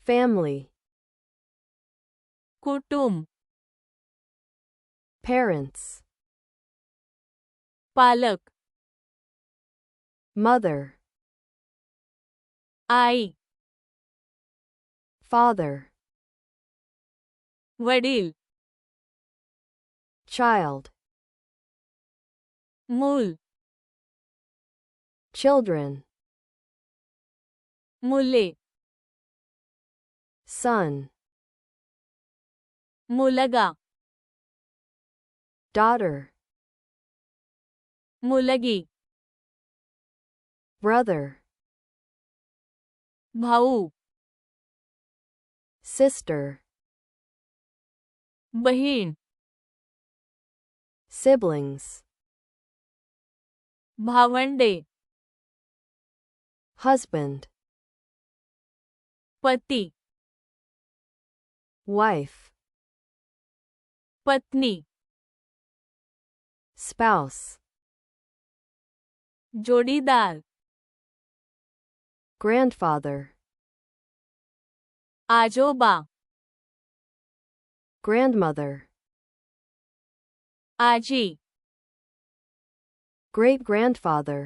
family, कुटुंब, parents, पालक, mother, आई, father, वडील, child, मूल, children, मुले, son, मुलगा, daughter, मुलगी, brother, भाऊ, sister, बहीण, siblings, भावंडे, husband, पती, wife, पत्नी, spouse, जोडीदार, grandfather, आजोबा, grandmother, आजी, great-grandfather,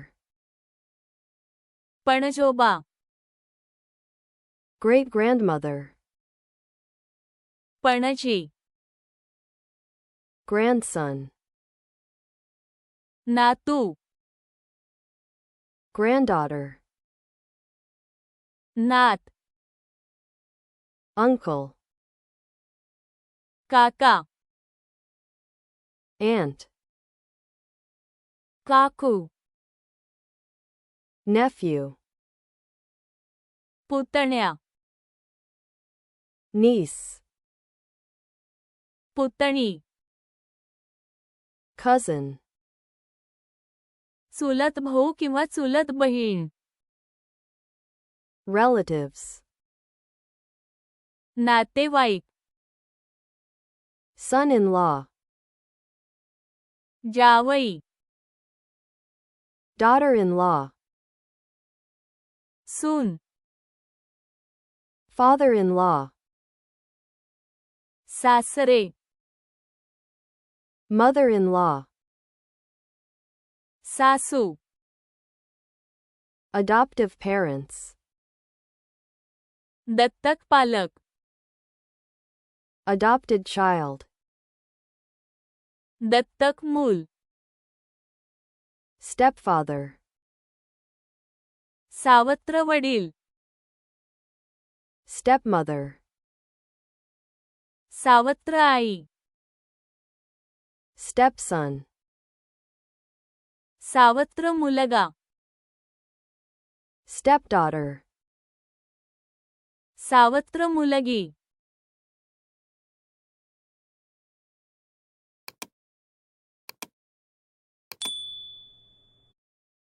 पणजोबा, great-grandmother, पणजी, grandson, नातू, granddaughter, नात, uncle, काका, aunt, काकू, nephew, पुतण्या, niece, पुतणी, cousin, चुलत भाऊ किंवा चुलत बहीण, relatives, नातेवाईक, son-in-law, जावई, daughter-in-law, सून, father-in-law, सासरे, mother-in-law, सासू, adoptive parents, दत्तक पालक, adopted child, दत्तक मूल, stepfather, सावत्र वडील, stepmother, सावत्र आई, stepson, सावत्र मुलगा, stepdaughter, सावत्र मुलगी,